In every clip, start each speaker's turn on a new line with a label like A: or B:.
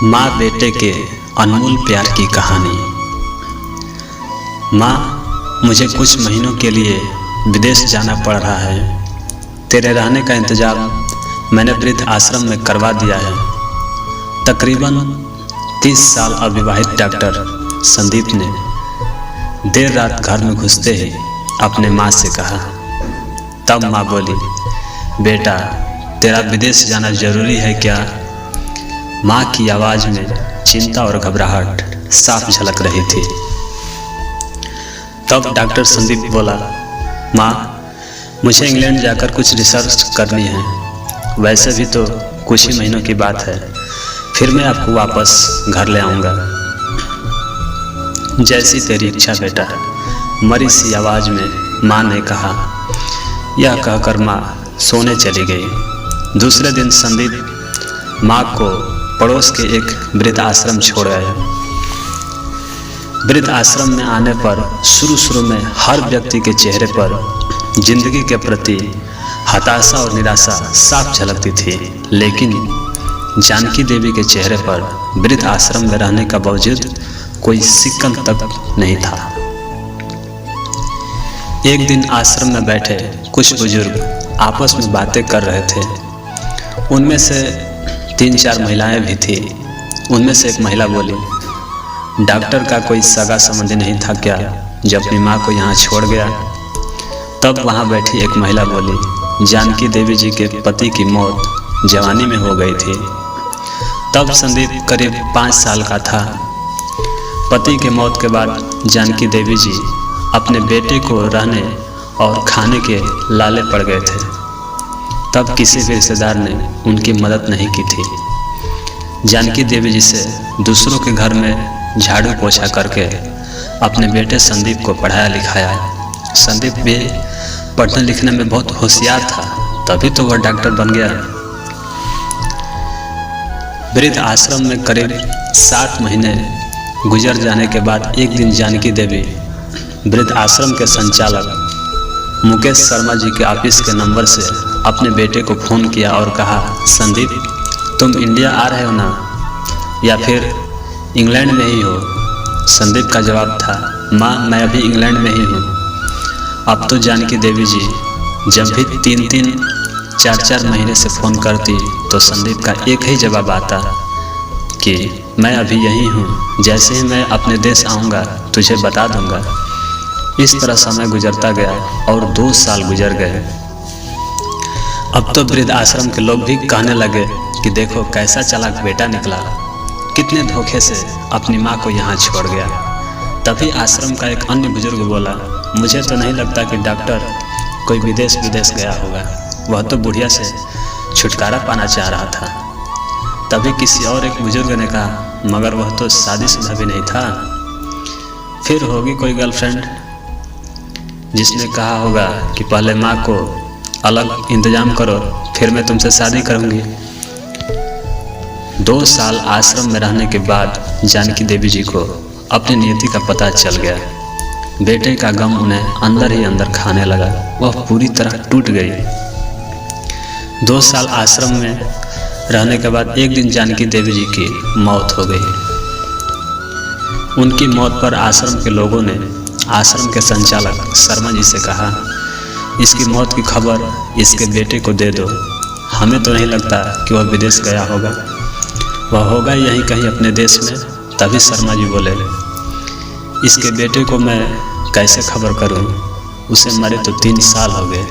A: माँ बेटे के अनमोल प्यार की कहानी। माँ, मुझे कुछ महीनों के लिए विदेश जाना पड़ रहा है। तेरे रहने का इंतज़ाम मैंने वृद्ध आश्रम में करवा दिया है। तकरीबन 30 साल अविवाहित डॉक्टर संदीप ने देर रात घर में घुसते ही अपने माँ से कहा। तब माँ बोली, बेटा तेरा विदेश जाना ज़रूरी है क्या? माँ की आवाज़ में चिंता और घबराहट साफ झलक रही थी। तब डॉक्टर संदीप बोला, माँ मुझे इंग्लैंड जाकर कुछ रिसर्च करनी है। वैसे भी तो कुछ ही महीनों की बात है, फिर मैं आपको वापस घर ले आऊँगा। जैसी तेरी इच्छा बेटा, मरी सी आवाज़ में माँ ने कहा। यह कहकर माँ सोने चली गई। दूसरे दिन संदीप माँ को पड़ोस के एक वृद्ध आश्रम छोड़ आया। वृद्ध आश्रम में आने पर शुरू में हर व्यक्ति के चेहरे पर जिंदगी के प्रति हताशा और निराशा साफ झलकती थी, लेकिन जानकी देवी के चेहरे पर वृद्ध आश्रम में रहने का बावजूद कोई सिकन तक नहीं था। एक दिन आश्रम में बैठे कुछ बुजुर्ग आपस में बातें कर रहे थे। उनमें से 3-4 महिलाएं भी थी। उनमें से एक महिला बोली, डॉक्टर का कोई सगा संबंधी नहीं था क्या जो अपनी माँ को यहाँ छोड़ गया? तब वहाँ बैठी एक महिला बोली, जानकी देवी जी के पति की मौत जवानी में हो गई थी। तब संदीप करीब 5 साल का था। पति के मौत के बाद जानकी देवी जी अपने बेटे को रहने और खाने के लाले पड़ गए थे। तब किसी भी रिश्तेदार ने उनकी मदद नहीं की थी। जानकी देवी जी से दूसरों के घर में झाड़ू पोछा करके अपने बेटे संदीप को पढ़ाया लिखाया। संदीप भी पढ़ने लिखने में बहुत होशियार था, तभी तो वह डॉक्टर बन गया। वृद्ध आश्रम में करीब 7 महीने गुजर जाने के बाद एक दिन जानकी देवी वृद्ध आश्रम के संचालक मुकेश शर्मा जी के ऑफिस के नंबर से अपने बेटे को फ़ोन किया और कहा, संदीप तुम इंडिया आ रहे हो ना, या फिर इंग्लैंड में ही हो? संदीप का जवाब था, माँ मैं अभी इंग्लैंड में ही हूँ। अब तो जानकी देवी जी जब भी 3-3, 4-4 महीने से फ़ोन करती तो संदीप का एक ही जवाब आता कि मैं अभी यहीं हूँ, जैसे ही मैं अपने देश आऊँगा तुझे बता दूँगा। इस तरह समय गुजरता गया और 2 साल गुजर गए। अब तो वृद्ध आश्रम के लोग भी कहने लगे कि देखो कैसा चालाक बेटा निकला, कितने धोखे से अपनी माँ को यहाँ छोड़ गया। तभी आश्रम का एक अन्य बुजुर्ग बोला, मुझे तो नहीं लगता कि डॉक्टर कोई विदेश गया होगा, वह तो बुढ़िया से छुटकारा पाना चाह रहा था। तभी किसी और एक बुजुर्ग ने कहा, मगर वह तो शादीशुदा भी नहीं था। फिर होगी कोई गर्लफ्रेंड जिसने कहा होगा कि पहले माँ को अलग इंतजाम करो, फिर मैं तुमसे शादी करूँगी। 2 साल आश्रम में रहने के बाद जानकी देवी जी को अपनी नियति का पता चल गया। बेटे का गम उन्हें अंदर ही अंदर खाने लगा। वह पूरी तरह टूट गई। 2 साल आश्रम में रहने के बाद एक दिन जानकी देवी जी की मौत हो गई। उनकी मौत पर आश्रम के लोगों ने आश्रम के संचालक शर्मा जी से कहा, इसकी मौत की खबर इसके बेटे को दे दो। हमें तो नहीं लगता कि वह विदेश गया होगा, वह होगा यहीं कहीं अपने देश में। तभी शर्मा जी बोले, इसके बेटे को मैं कैसे खबर करूं? उसे मरे तो 3 साल हो गए।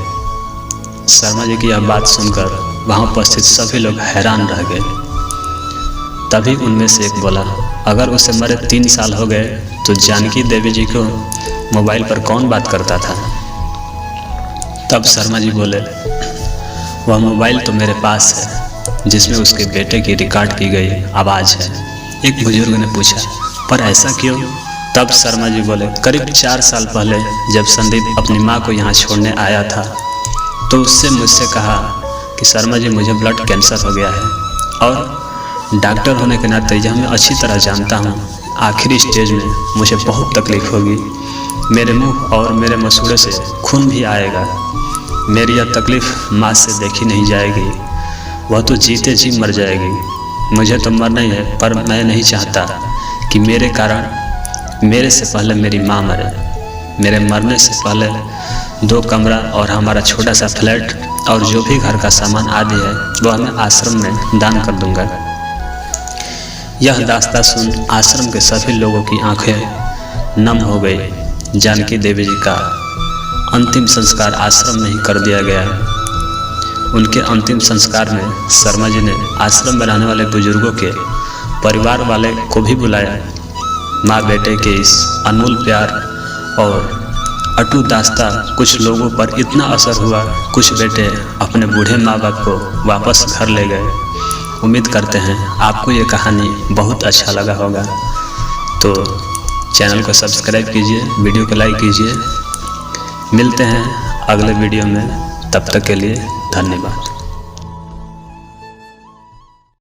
A: शर्मा जी की यह बात सुनकर वहाँ उपस्थित सभी लोग हैरान रह गए। तभी उनमें से एक बोला, अगर उसे मरे 3 साल हो गए तो जानकी देवी जी को मोबाइल पर कौन बात करता था? तब शर्मा जी बोले, वह मोबाइल तो मेरे पास है जिसमें उसके बेटे की रिकॉर्ड की गई आवाज़ है। एक बुजुर्ग ने पूछा, पर ऐसा क्यों? तब शर्मा जी बोले, करीब 4 साल पहले जब संदीप अपनी माँ को यहाँ छोड़ने आया था तो उससे मुझसे कहा कि शर्मा जी मुझे ब्लड कैंसर हो गया है और डॉक्टर होने के नाते यह मैं अच्छी तरह जानता हूँ, आखिरी स्टेज में मुझे बहुत तकलीफ़ होगी। मेरे मुंह और मेरे मसूड़े से खून भी आएगा। मेरी यह तकलीफ़ माँ से देखी नहीं जाएगी, वह तो जीते जी मर जाएगी। मुझे तो मरना ही है, पर मैं नहीं चाहता कि मेरे कारण मेरे से पहले मेरी माँ मरे। मेरे मरने से पहले 2 कमरा और हमारा छोटा सा फ्लैट और जो भी घर का सामान आदि है वह मैं आश्रम में दान कर दूंगा। यह दास्तां सुन आश्रम के सभी लोगों की आंखें नम हो गई। जानकी देवी जी का अंतिम संस्कार आश्रम में ही कर दिया गया। उनके अंतिम संस्कार में शर्मा जी ने आश्रम में रहने वाले बुजुर्गों के परिवार वाले को भी बुलाया। माँ बेटे के इस अनमोल प्यार और अटूट दास्तां कुछ लोगों पर इतना असर हुआ, कुछ बेटे अपने बूढ़े माँ बाप को वापस घर ले गए। उम्मीद करते हैं आपको ये कहानी बहुत अच्छा लगा होगा। तो चैनल को सब्सक्राइब कीजिए, वीडियो को लाइक कीजिए। मिलते हैं अगले वीडियो में, तब तक के लिए धन्यवाद।